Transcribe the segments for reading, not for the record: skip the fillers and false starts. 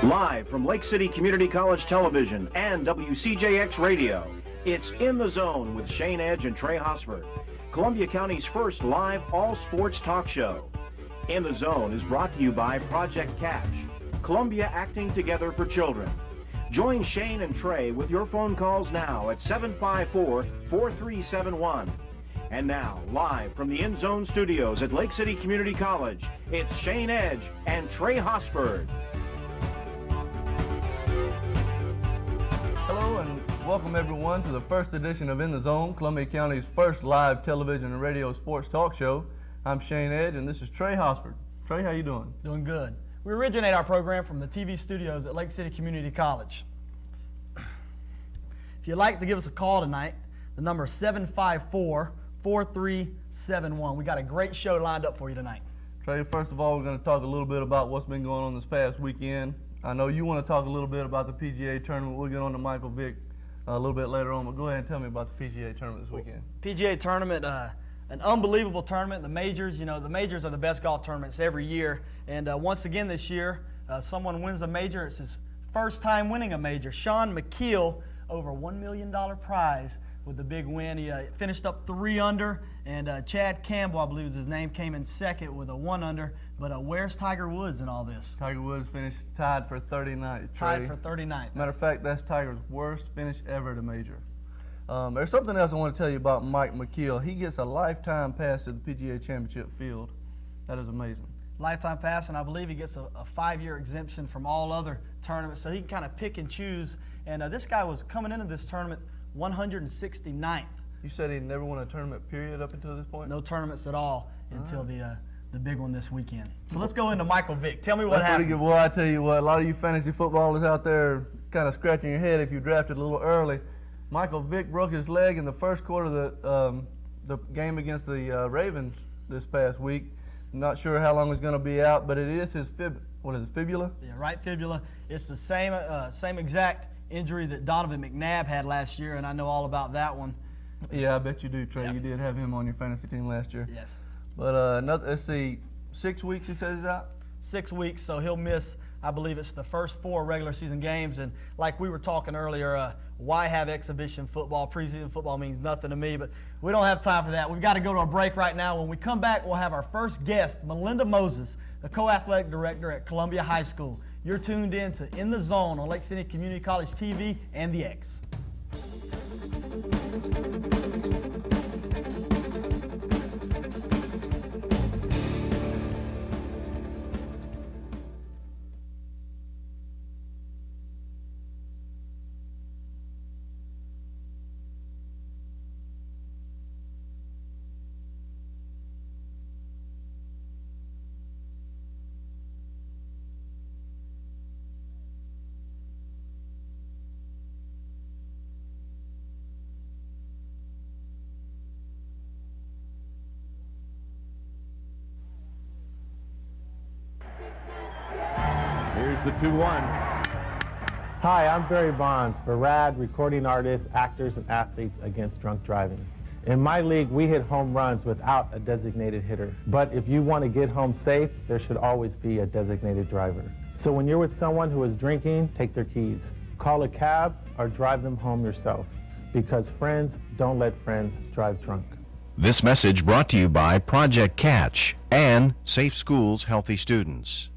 Live from Lake City Community College Television and WCJX Radio, it's In the Zone with Shayne Edge and Trey Hosford, Columbia County's first live all-sports talk show. In the Zone is brought to you by Project Catch, Columbia Acting Together for Children. Join Shayne and Trey with your phone calls now at 754-4371. And now, live from the In Zone studios at Lake City Community College, it's Shayne Edge and Trey Hosford. Hello and welcome everyone to the first edition of In the Zone, Columbia County's first live television and radio sports talk show. I'm Shayne Edge and this is Trey Hosford. Trey, how you doing? Doing good. We originate our program from the TV studios at Lake City Community College. If you'd like to give us a call tonight, the number is 754-4371. We got a great show lined up for you tonight. Trey, first of all, we're going to talk a little bit about what's been going on this past weekend. I know you want to talk a little bit about the PGA tournament. We'll get on to Michael Vick a little bit later on, but go ahead and tell me about the PGA tournament this weekend. PGA tournament, an unbelievable tournament. The majors, the majors are the best golf tournaments every year. And once again this year, someone wins a major. It's his first time winning a major. Shawn McKeel, over $1 million prize with the big win. He finished up 3 under, and Chad Campbell, I believe is his name, came in second with a 1 under. But where's Tiger Woods in all this? Tiger Woods finished tied for 39th. Tied for 39th. Matter of fact, that's Tiger's worst finish ever at a major. There's something else I want to tell you about Mike McKeel. He gets a lifetime pass to the PGA Championship field. That is amazing. Lifetime pass, and I believe he gets a 5-year exemption from all other tournaments, so he can kind of pick and choose. And this guy was coming into this tournament 169th. You said he never won a tournament period up until this point? No tournaments at all until the big one this weekend. So let's go into Michael Vick. Tell me what happened. Pretty good. Well, I tell you what, a lot of you fantasy footballers out there kind of scratching your head if you drafted a little early. Michael Vick broke his leg in the first quarter of the game against the Ravens this past week. Not sure how long he's going to be out, but it is his fibula? Yeah, right fibula. It's the same exact injury that Donovan McNabb had last year, and I know all about that one. Yeah, I bet you do, Trey. Yep. You did have him on your fantasy team last year. Yes. But let's see, 6 weeks he says he's out? 6 weeks, so he'll miss, I believe it's the first 4 regular season games. And like we were talking earlier, why have exhibition football? Preseason football means nothing to me, but we don't have time for that. We've got to go to a break right now. When we come back, we'll have our first guest, Melinda Moses, the co-athletic director at Columbia High School. You're tuned in to In the Zone on Lake City Community College TV and the X. Here's the 2-1. Hi, I'm Barry Bonds, for RAD, recording artists, actors, and athletes against drunk driving. In my league, we hit home runs without a designated hitter. But if you want to get home safe, there should always be a designated driver. So when you're with someone who is drinking, take their keys. Call a cab or drive them home yourself. Because friends don't let friends drive drunk. This message brought to you by Project Catch and Safe Schools, Healthy Students.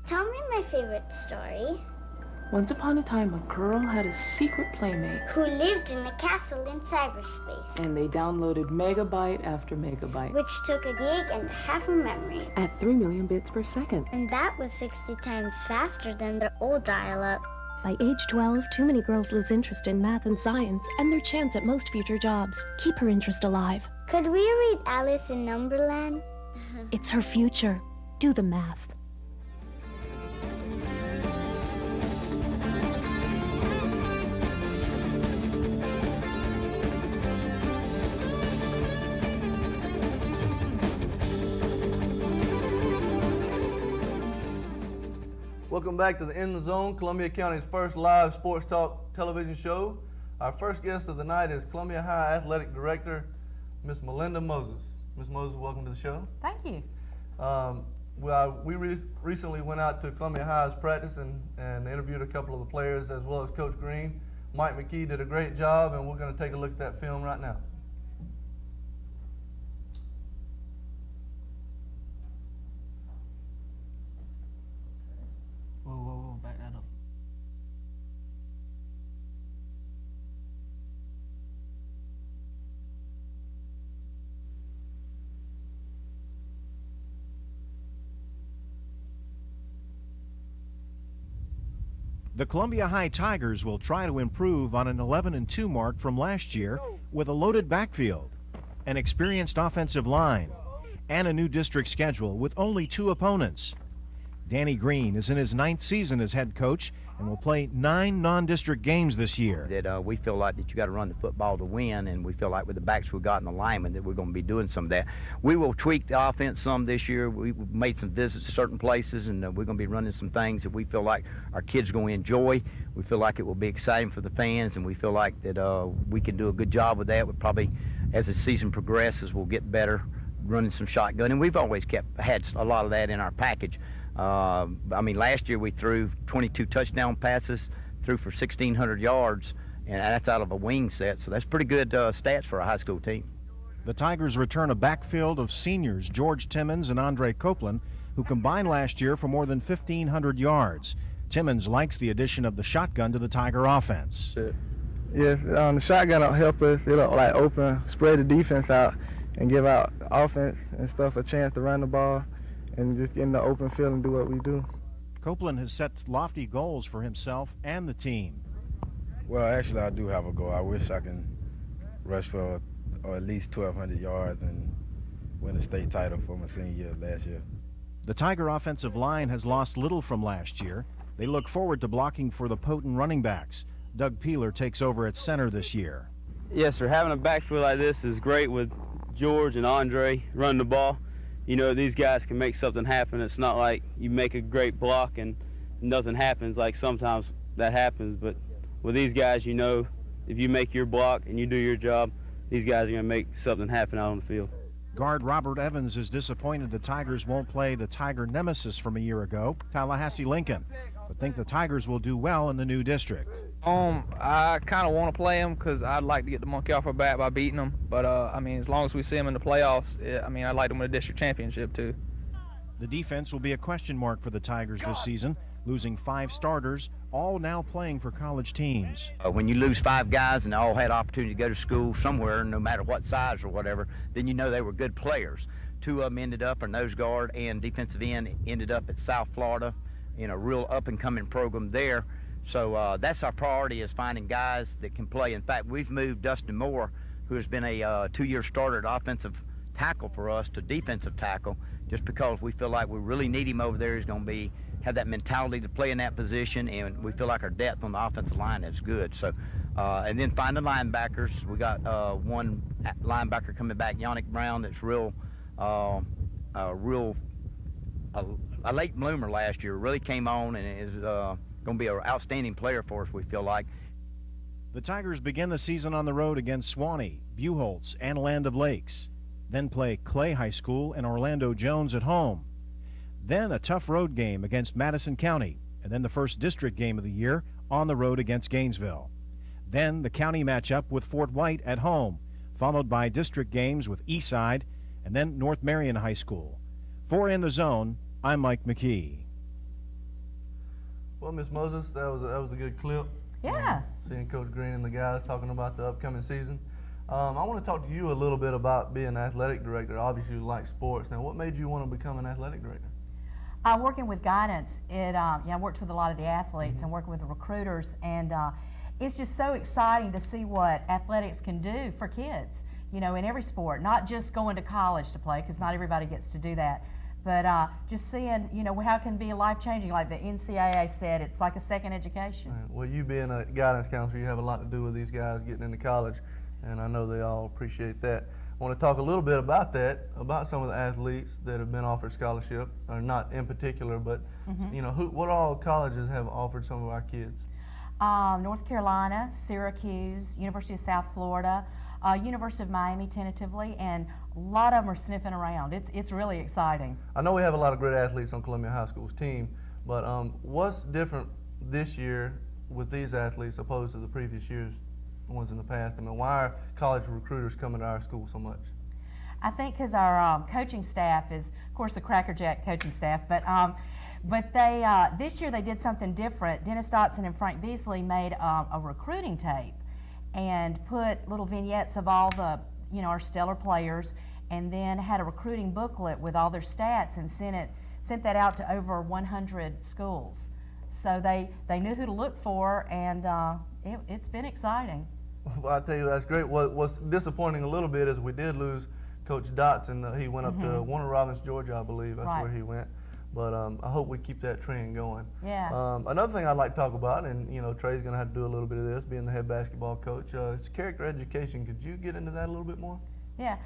Tell me my favorite story. Once upon a time, a girl had a secret playmate. Who lived in a castle in cyberspace. And they downloaded megabyte after megabyte. Which took a gig and half a memory. At 3 million bits per second. And that was 60 times faster than the old dial-up. By age 12, too many girls lose interest in math and science and their chance at most future jobs. Keep her interest alive. Could we read Alice in Numberland? It's her future. Do the math. Welcome back to the In the Zone, Columbia County's first live sports talk television show. Our first guest of the night is Columbia High Athletic Director, Miss Melinda Moses. Miss Moses, welcome to the show. Thank you. We recently went out to Columbia High's practice and interviewed a couple of the players as well as Coach Green. Mike McKee did a great job, and we're going to take a look at that film right now. Whoa, back that up. The Columbia High Tigers will try to improve on an 11-2 mark from last year with a loaded backfield, an experienced offensive line, and a new district schedule with only 2 opponents. Danny Green is in his 9th season as head coach and will play 9 non-district games this year. That we feel like that you got to run the football to win, and we feel like with the backs we've got in the linemen that we're going to be doing some of that. We will tweak the offense some this year. We've made some visits to certain places, and we're going to be running some things that we feel like our kids are going to enjoy. We feel like it will be exciting for the fans, and we feel like that we can do a good job with that. We probably, as the season progresses, we'll get better running some shotgun, and we've always had a lot of that in our package. Last year we threw 22 touchdown passes, threw for 1,600 yards, and that's out of a wing set, so that's pretty good stats for a high school team. The Tigers return a backfield of seniors George Timmons and Andre Copeland, who combined last year for more than 1,500 yards. Timmons likes the addition of the shotgun to the Tiger offense. Yeah, the shotgun will help us. It'll spread the defense out and give out offense and stuff a chance to run the ball and just get in the open field and do what we do. Copeland has set lofty goals for himself and the team. Well, actually, I do have a goal. I wish I can rush for at least 1,200 yards and win a state title for my senior year last year. The Tiger offensive line has lost little from last year. They look forward to blocking for the potent running backs. Doug Peeler takes over at center this year. Yes, sir. Having a backfield like this is great with George and Andre running the ball. You know, these guys can make something happen. It's not like you make a great block and nothing happens, like sometimes that happens. But with these guys, you know, if you make your block and you do your job, these guys are going to make something happen out on the field. Guard Robert Evans is disappointed the Tigers won't play the Tiger nemesis from a year ago, Tallahassee Lincoln, but think the Tigers will do well in the new district. I kind of want to play them because I'd like to get the monkey off our back by beating them. But, as long as we see them in the playoffs, I'd like to win a district championship, too. The defense will be a question mark for the Tigers this season, losing 5 starters, all now playing for college teams. When you lose 5 guys and they all had opportunity to go to school somewhere, no matter what size or whatever, then you know they were good players. 2 of them ended up, our nose guard and defensive end, ended up at South Florida in a real up-and-coming program there. So that's our priority, is finding guys that can play. In fact, we've moved Dustin Moore, who has been a 2-year starter at offensive tackle for us, to defensive tackle, just because we feel like we really need him over there. He's going to have that mentality to play in that position, and we feel like our depth on the offensive line is good. So, and then finding linebackers. We got one linebacker coming back, Yannick Brown, that's a late bloomer last year. Really came on and is going to be an outstanding player for us, we feel like. The Tigers begin the season on the road against Swanee, Buchholz, and Land O'Lakes. Then play Clay High School and Orlando Jones at home. Then a tough road game against Madison County, and then the first district game of the year on the road against Gainesville. Then the county matchup with Fort White at home, followed by district games with Eastside and then North Marion High School. For In the Zone, I'm Mike McKee. Well, Miss Moses, that was a good clip. Yeah. Seeing Coach Green and the guys talking about the upcoming season. I want to talk to you a little bit about being an athletic director. Obviously, you like sports. Now, what made you want to become an athletic director? Working with guidance, I worked with a lot of the athletes and working with the recruiters, and it's just so exciting to see what athletics can do for kids, in every sport, not just going to college to play, because not everybody gets to do that, but just seeing, how it can be life-changing. Like the NCAA said, it's like a second education. Right. Well, you being a guidance counselor, you have a lot to do with these guys getting into college, and I know they all appreciate that. I want to talk a little bit about that, about some of the athletes that have been offered scholarship, or not in particular, but what all colleges have offered some of our kids? North Carolina, Syracuse, University of South Florida, University of Miami tentatively, and a lot of them are sniffing around. It's really exciting. I know we have a lot of great athletes on Columbia High School's team, but what's different this year with these athletes opposed to the previous years? Ones in the past? I mean, why are college recruiters coming to our school so much? I think because our coaching staff is, of course, a crackerjack coaching staff, but they this year they did something different. Dennis Dotson and Frank Beasley made a recruiting tape and put little vignettes of all the our stellar players, and then had a recruiting booklet with all their stats and sent that out to over 100 schools. So they knew who to look for, and it's been exciting. Well, I tell you, that's great. What's disappointing a little bit is we did lose Coach Dotson. He went up to Warner Robins, Georgia, I believe. That's where he went. But I hope we keep that trend going. Yeah. Another thing I'd like to talk about, and Trey's going to have to do a little bit of this, being the head basketball coach, is character education. Could you get into that a little bit more? Yeah.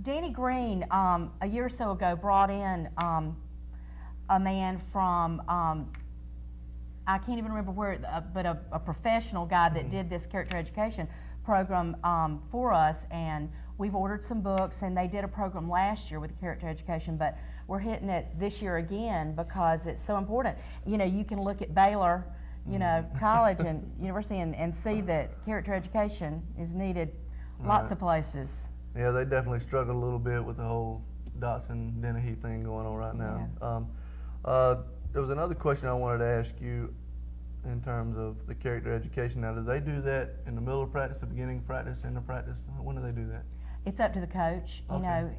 Danny Green, a year or so ago, brought in a man from I can't even remember where, but a professional guy that did this character education program for us, and we've ordered some books, and they did a program last year with character education, but we're hitting it this year again because it's so important. You can look at Baylor, college and university and see that character education is needed lots of places. Yeah, they definitely struggle a little bit with the whole Dotson-Dennehy thing going on right now. Yeah. There was another question I wanted to ask you in terms of the character education. Now, do they do that in the middle of practice, the beginning of practice, end of practice? When do they do that? It's up to the coach. Okay.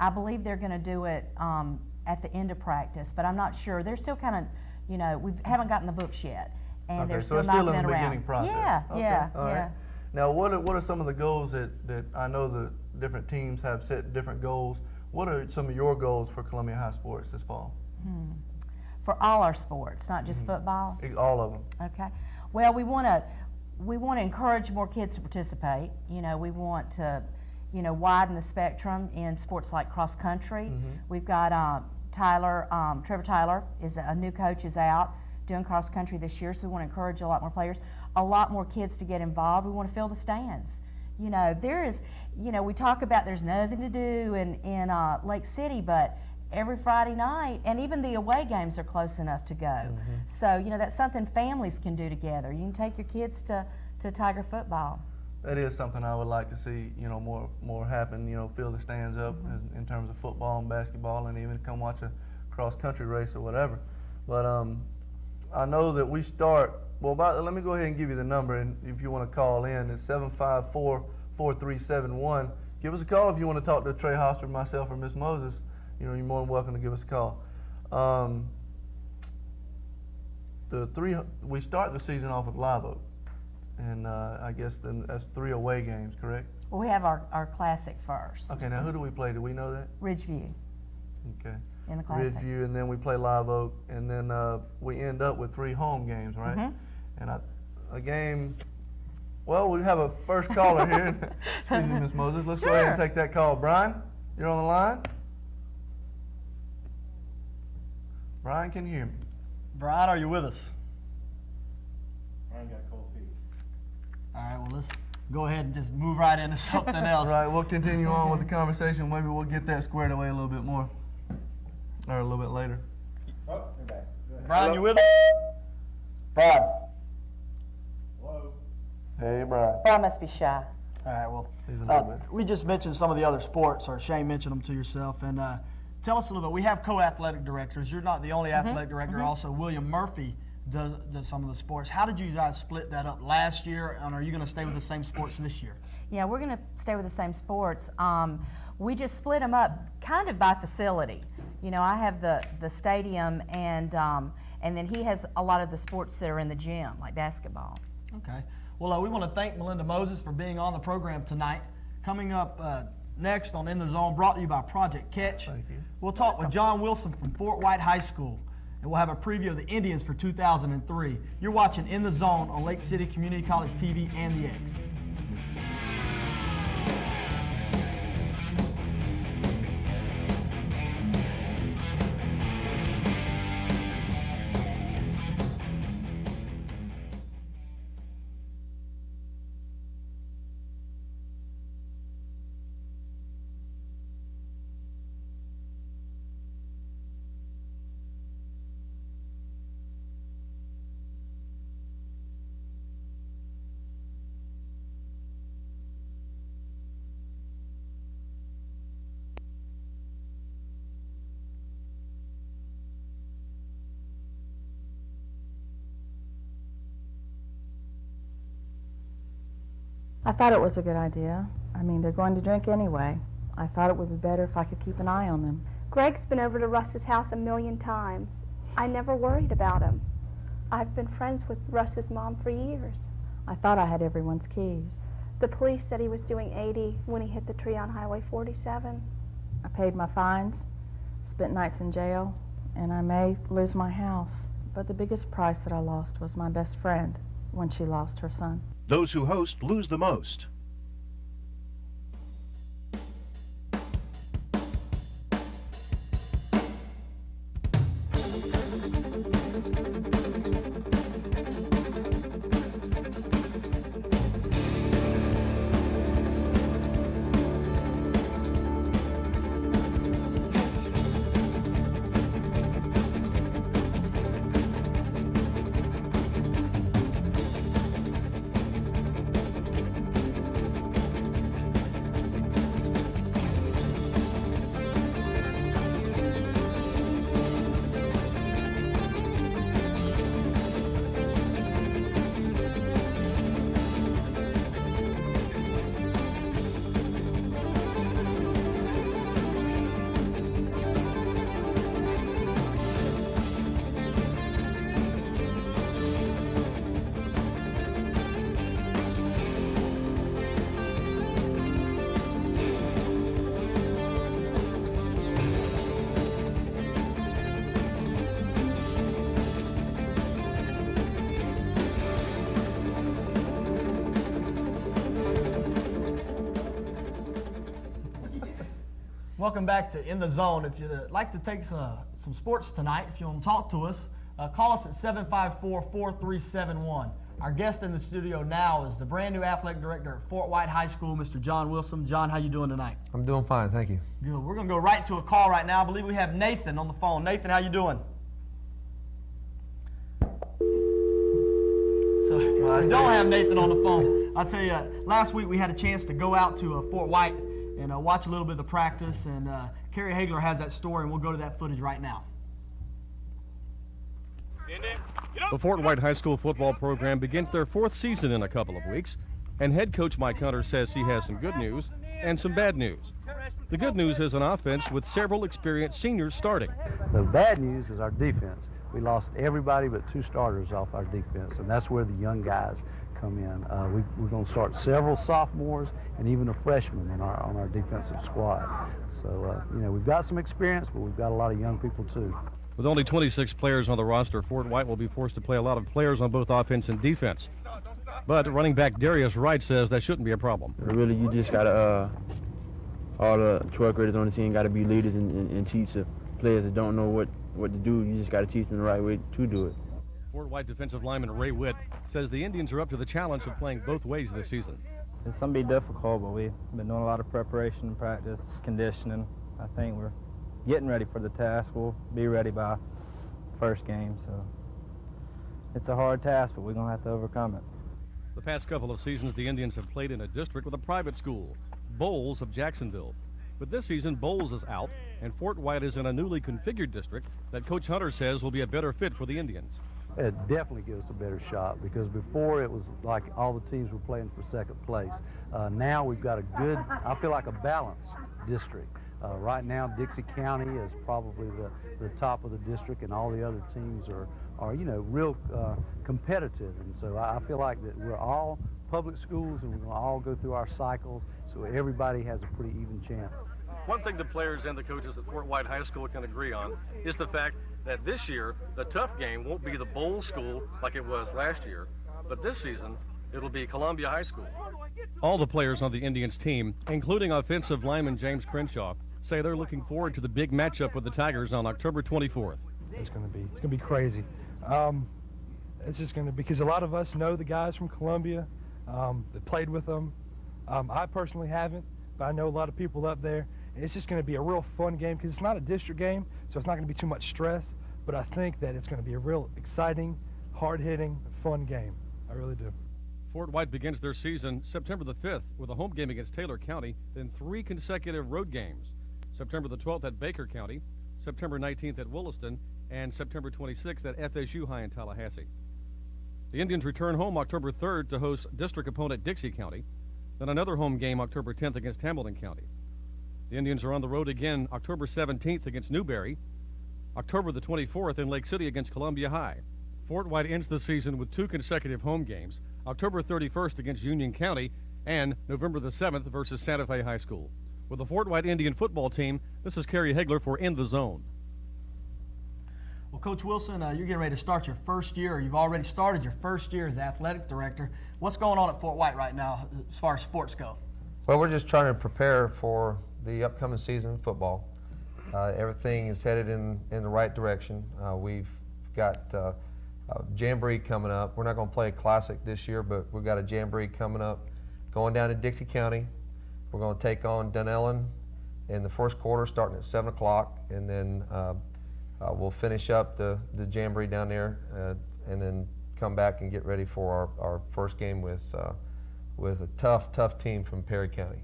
I believe they're going to do it at the end of practice, but I'm not sure. They're still kind of, we haven't gotten the books yet, and they're still knocking it around. So it's still in the beginning process. Yeah, okay. yeah, All right. yeah. Now, what are some of the goals that I know the different teams have set different goals? What are some of your goals for Columbia High Sports this fall? For all our sports, not just football? All of them. Okay. Well, we want to encourage more kids to participate. We want to, widen the spectrum in sports like cross country. We've got Trevor Tyler is a new coach, is out doing cross country this year, so we want to encourage a lot more players, a lot more kids to get involved. We want to fill the stands. There is, we talk about there's nothing to do in Lake City, but every Friday night, and even the away games are close enough to go. So, that's something families can do together. You can take your kids to Tiger football. That is something I would like to see, more happen, fill the stands up in terms of football and basketball, and even come watch a cross-country race or whatever. But I know that we start, let me go ahead and give you the number, and if you want to call in, it's 754-4371. Give us a call if you want to talk to Trey Hosford, myself, or Miss Moses. You're more than welcome to give us a call. We start the season off with Live Oak, and I guess then that's 3 away games, correct? Well, we have our classic first. Okay, now who do we play? Do we know that? Ridgeview. Okay. In the classic. Ridgeview, and then we play Live Oak, and then we end up with 3 home games, right? And a game. Well, we have a first caller here. Excuse me, Miss Moses. Let's go ahead and take that call. Brian, you're on the line. Brian, can you hear me? Brian, are you with us? Brian got cold feet. All right, well, let's go ahead and just move right into something else. Right, we'll continue on with the conversation. Maybe we'll get that squared away a little bit more, or a little bit later. Oh, you're back. Brian, you with us? Brian. Hello. Hey, Brian. Brian must be shy. All right, well, we just mentioned some of the other sports, or Shayne mentioned them to yourself, and tell us a little bit. We have co-athletic directors. You're not the only athletic director. Also, William Murphy does some of the sports. How did you guys split that up last year, and are you going to stay with the same sports this year? Yeah, we're going to stay with the same sports. We just split them up kind of by facility. You know, I have the stadium, and then he has a lot of the sports that are in the gym, like basketball. Okay. Well, we want to thank Melinda Moses for being on the program tonight. Coming up next on In the Zone, brought to you by Project Catch. Thank you. We'll talk with John Wilson from Fort White High School, and we'll have a preview of the Indians for 2003. You're watching In the Zone on Lake City Community College TV and the X. I thought it was a good idea. I mean, they're going to drink anyway. I thought it would be better if I could keep an eye on them. Greg's been over to Russ's house 1,000,000 times. I never worried about him. I've been friends with Russ's mom for years. I thought I had everyone's keys. The police said he was doing 80 when he hit the tree on Highway 47. I paid my fines, spent nights in jail, and I may lose my house. But the biggest price that I lost was my best friend when she lost her son. Those who host lose the most. Welcome back to In the Zone. If you'd like to take some sports tonight, if you want to talk to us, call us at 754-4371. Our guest in the studio now is the brand new athletic director at Fort White High School, Mr. John Wilson. John, how you doing tonight? I'm doing fine, thank you. Good. We're going to go right to a call right now. I believe we have Nathan on the phone. Nathan, how you doing? So we don't have Nathan on the phone. I'll tell you, last week we had a chance to go out to Fort White and watch a little bit of the practice, and Kerry Hagler has that story, and we'll go to that footage right now. The Fort White High School football program begins their 4th season in a couple of weeks, and head coach Mike Hunter says he has some good news and some bad news. The good news is an offense with several experienced seniors starting. The bad news is our defense. We lost everybody but 2 starters off our defense, and that's where the young guys come in. We're going to start several sophomores and even a freshman on our defensive squad. So, you know, we've got some experience, but we've got a lot of young people too. With only 26 players on the roster, Fort White will be forced to play a lot of players on both offense and defense. But running back Darius Wright says that shouldn't be a problem. Really, you just got to, all the 12th graders on the team got to be leaders and teach the players that don't know what to do. You just got to teach them the right way to do it. Fort White defensive lineman Ray Witt says the Indians are up to the challenge of playing both ways this season. It's going to be difficult, but we've been doing a lot of preparation, practice, conditioning. I think we're getting ready for the task. We'll be ready by first game, so it's a hard task, but we're going to have to overcome it. The past couple of seasons, the Indians have played in a district with a private school, Bowles of Jacksonville. But this season, Bowles is out, and Fort White is in a newly configured district that Coach Hunter says will be a better fit for the Indians. It definitely gives us a better shot, because before it was like all the teams were playing for second place. Now we've got a good, I feel like a balanced district. Right now, Dixie County is probably the top of the district, and all the other teams are you know, real competitive. And so I feel like that we're all public schools, and we're going to all go through our cycles, so everybody has a pretty even chance. One thing the players and the coaches at Fort White High School can agree on is the fact that this year the tough game won't be the bowl school like it was last year, but this season it'll be Columbia High School. All the players on the Indians team, including offensive lineman James Crenshaw, say they're looking forward to the big matchup with the Tigers on October 24th. It's going to be crazy. It's just going to, because a lot of us know the guys from Columbia that played with them. I personally haven't, but I know a lot of people up there. And it's just going to be a real fun game because it's not a district game, so it's not going to be too much stress. But I think that it's going to be a real exciting, hard-hitting, fun game. I really do. Fort White begins their season September the 5th with a home game against Taylor County, then 3 consecutive road games. September the 12th at Baker County, September 19th at Williston, and September 26th at FSU High in Tallahassee. The Indians return home October 3rd to host district opponent Dixie County, then another home game October 10th against Hamilton County. The Indians are on the road again October 17th against Newberry, October the 24th in Lake City against Columbia High. Fort White ends the season with 2 consecutive home games, October 31st against Union County and November the 7th versus Santa Fe High School. With the Fort White Indian football team, this is Kerry Hegler for In the Zone. Well, Coach Wilson, you're getting ready to start your first year, or you've already started your first year as the athletic director. What's going on at Fort White right now as far as sports go? Well, we're just trying to prepare for the upcoming season of football. Everything is headed in the right direction. We've got Jamboree coming up. We're not going to play a classic this year, but we've got a Jamboree coming up. Going down to Dixie County, we're going to take on Dunellen in the first quarter, starting at 7 o'clock, and then we'll finish up the Jamboree down there, and then come back and get ready for our first game with a tough team from Perry County.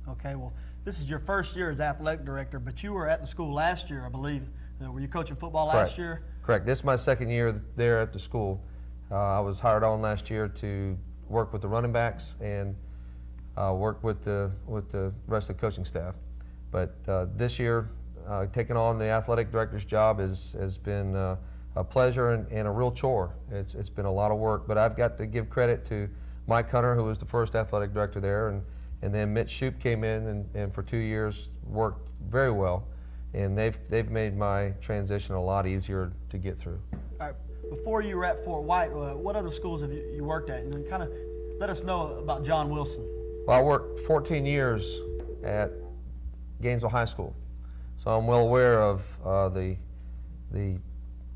Okay, well, this is your first year as athletic director, but you were at the school last year, I believe. Were you coaching football last year? Correct. This is my second year there at the school. I was hired on last year to work with the running backs and work with the rest of the coaching staff. But this year, taking on the athletic director's job has been a pleasure and a real chore. It's been a lot of work, but I've got to give credit to Mike Hunter, who was the first athletic director there, and then Mitch Shoup came in and for 2 years worked very well. And they've made my transition a lot easier to get through. All right. Before you were at Fort White, what other schools have you worked at? And then kind of let us know about John Wilson. Well, I worked 14 years at Gainesville High School, so I'm well aware of the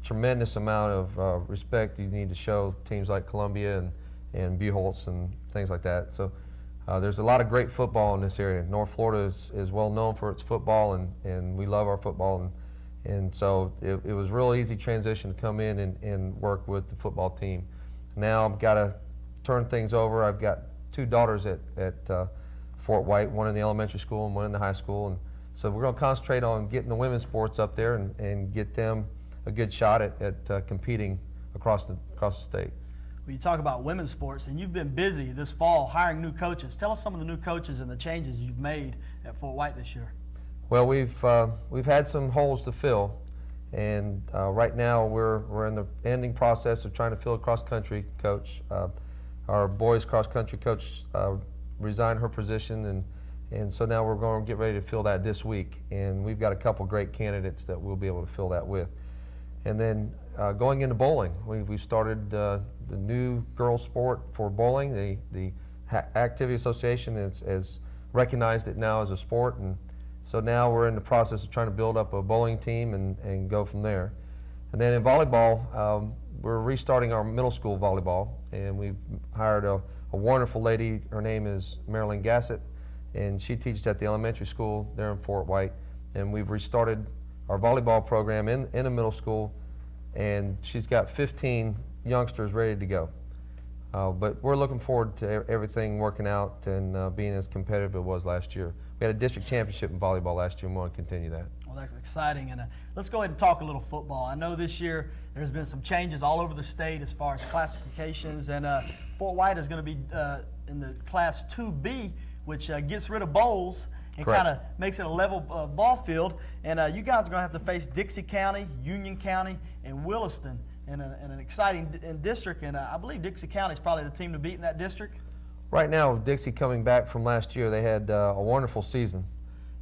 tremendous amount of respect you need to show teams like Columbia and Buchholz and things like that. So there's a lot of great football in this area. North Florida is well known for its football, and we love our football. And so it was a real easy transition to come in and work with the football team. Now I've got to turn things over. I've got 2 daughters at Fort White, one in the elementary school and one in the high school. And so we're going to concentrate on getting the women's sports up there and get them a good shot at competing across the state. Well, you talk about women's sports, and you've been busy this fall hiring new coaches. Tell us some of the new coaches and the changes you've made at Fort White this year. Well, we've had some holes to fill, and right now we're in the ending process of trying to fill a cross-country coach. Our boys cross-country coach resigned her position, and so now we're going to get ready to fill that this week, and we've got a couple great candidates that we'll be able to fill that with. And then going into bowling, we've started the new girls sport for bowling. The Activity Association has recognized it now as a sport, and so now we're in the process of trying to build up a bowling team and go from there. And then in volleyball, we're restarting our middle school volleyball, and we've hired a wonderful lady. Her name is Marilyn Gassett, and she teaches at the elementary school there in Fort White. And we've restarted our volleyball program in a middle school, and she's got 15 youngsters ready to go. But we're looking forward to everything working out and being as competitive as it was last year. We had a district championship in volleyball last year, and we want to continue that. Well, that's exciting. And let's go ahead and talk a little football. I know this year there's been some changes all over the state as far as classifications, and Fort White is going to be in the Class 2B, which gets rid of bowls and Correct. kind of makes it a level ball field. And you guys are going to have to face Dixie County, Union County, and Williston in an exciting district. And I believe Dixie County is probably the team to beat in that district. Right now, Dixie coming back from last year, they had a wonderful season,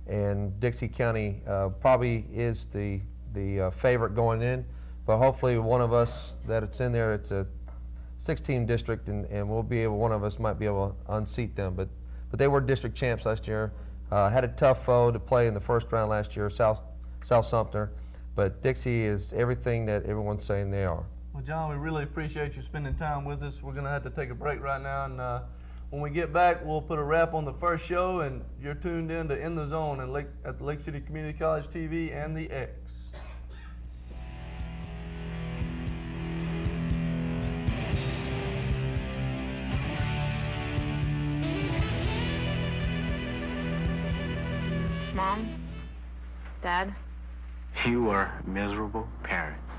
and Dixie County probably is the favorite going in. But hopefully, one of us that's in there, it's a 6-team district, and we'll be able. One of us might be able to unseat them. But they were district champs last year. Had a tough foe to play in the first round last year, South Sumter. But Dixie is everything that everyone's saying they are. Well, John, we really appreciate you spending time with us. We're going to have to take a break right now, and when we get back, we'll put a wrap on the first show, and you're tuned in to In the Zone at the Lake City Community College TV and the X. Mom? Dad? You were miserable parents.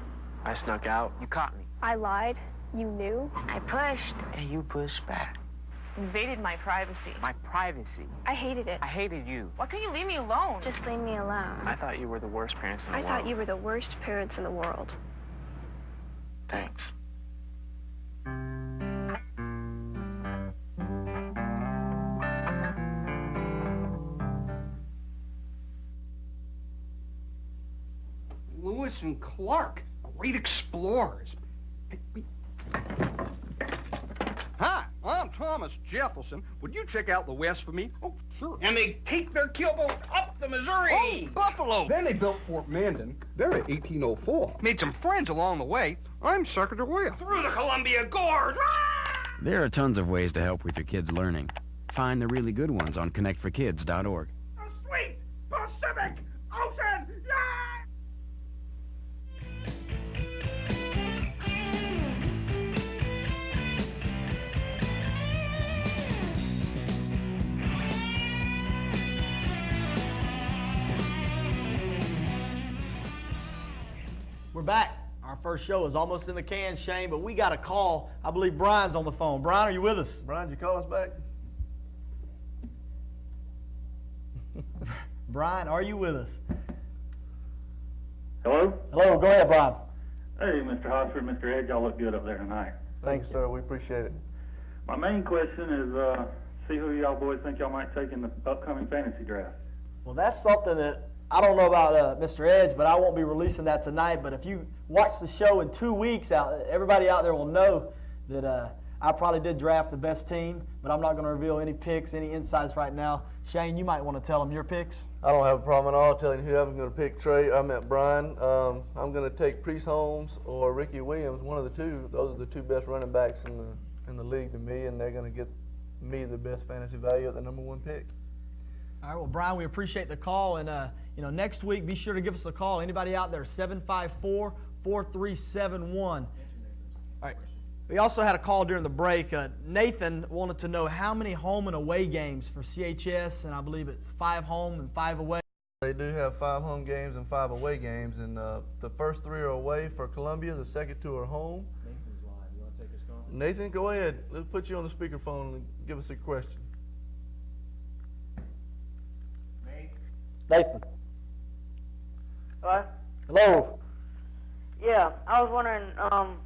I snuck out. You caught me. I lied. You knew. I pushed. And you pushed back. Invaded my privacy. My privacy. I hated it. I hated you. Why couldn't you leave me alone? Just leave me alone. I thought you were the worst parents in the I world. thought you were the worst parents in the world. Thanks. Lewis and Clark, great explorers. Hi, I'm Thomas Jefferson. Would you check out the West for me? Oh, sure. And they take their keelboat up the Missouri. Oh, Buffalo. Then they built Fort Mandan. They're at 1804. Made some friends along the way. I'm Sacagawea. Through the Columbia Gorge. There are tons of ways to help with your kids' learning. Find the really good ones on connectforkids.org. Sweet Pacific Ocean. We're back. Our first show is almost in the can, Shane, but we got a call. I believe Brian's on the phone. Brian, are you with us? Brian, did you call us back? Brian, are you with us? Hello? Hello, go ahead, Brian. Hey, Mr. Hosford, Mr. Ed, y'all look good up there tonight. Thanks, sir. We appreciate it. My main question is, see who y'all boys think y'all might take in the upcoming fantasy draft. Well, that's something that I don't know about Mr. Edge, but I won't be releasing that tonight. But if you watch the show in 2 weeks, everybody out there will know that I probably did draft the best team, but I'm not going to reveal any picks, any insights right now. Shane, you might want to tell them your picks. I don't have a problem at all telling you who I'm going to pick. Trey, I meant Brian. I'm going to take Priest Holmes or Ricky Williams, one of the two. Those are the two best running backs in the league to me, and they're going to get me the best fantasy value at the #1 pick. All right, well, Brian, we appreciate the call, and next week, be sure to give us a call. Anybody out there, 754-4371. All right. We also had a call during the break. Nathan wanted to know how many home and away games for CHS, and I believe it's 5 home and 5 away. They do have 5 home games and 5 away games, and the first 3 are away for Columbia. The second 2 are home. Nathan's live. You want to take his call? Nathan, go ahead. Let's put you on the speakerphone and give us a question. Nathan. Hello? Hello. Yeah, I was wondering, how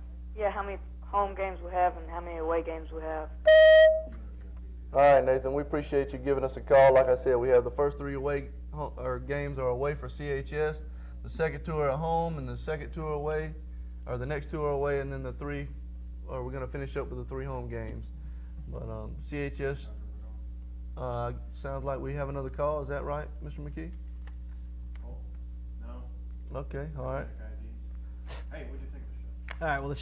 many home games we have and how many away games we have. All right, Nathan, we appreciate you giving us a call. Like I said, we have the first 3 away games are away for CHS. The second 2 are at home, and the second 2 are away, or the next 2 are away, and then the 3, or we're going to finish up with the 3 home games. But CHS, sounds like we have another call. Is that right, Mr. McKee? No. Okay, all right. Hey, what'd you think of the show? All right, well,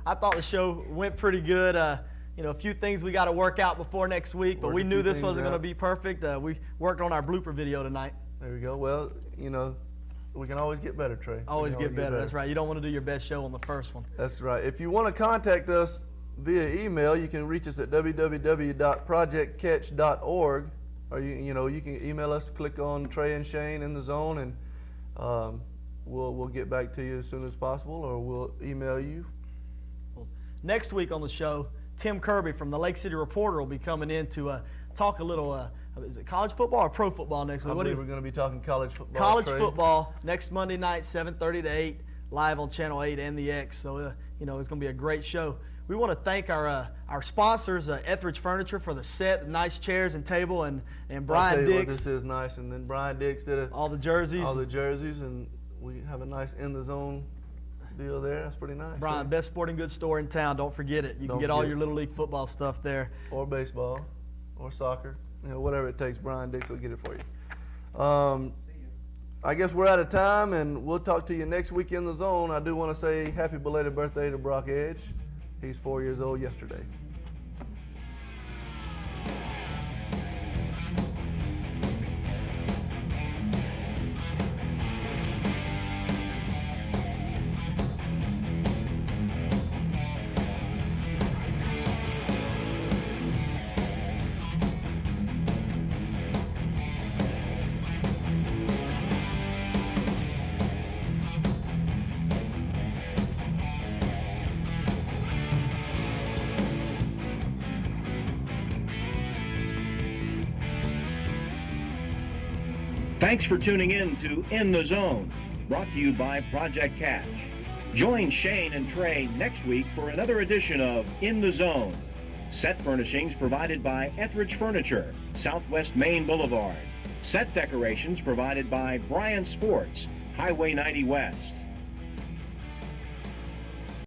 I thought the show went pretty good. A few things we got to work out before next week, but we knew this wasn't going to be perfect. We worked on our blooper video tonight. There we go. Well, we can always get better, Trey. Always get better. That's right. You don't want to do your best show on the first one. That's right. If you want to contact us via email, you can reach us at www.projectcatch.org, or you can email us. Click on Trey and Shane in the zone, and we'll get back to you as soon as possible, or we'll email you. Well, next week on the show, Tim Kirby from the Lake City Reporter will be coming in to talk a little is it college football or pro football next week? I believe we're going to be talking college football. College Trey. football next Monday night, 7:30 to 8, live on Channel 8 and the X. So, it's going to be a great show. We want to thank our sponsors, Etheridge Furniture, for the set, the nice chairs and table, and Brian Dix. This is nice, and then Brian Dix did all the jerseys. All the jerseys, and we have a nice in the zone deal there. That's pretty nice. Brian, best sporting goods store in town. Don't forget it. You can get all your Little League football stuff there. Or baseball, or soccer. Whatever it takes, Brian Dix will get it for you. I guess we're out of time, and we'll talk to you next week in the zone. I do want to say happy belated birthday to Brock Edge. He's 4 years old yesterday. Thanks for tuning in to In the Zone, brought to you by Project Cash. Join Shayne and Trey next week for another edition of In the Zone. Set furnishings provided by Etheridge Furniture, Southwest Main Boulevard. Set decorations provided by Bryant Sports, Highway 90 West.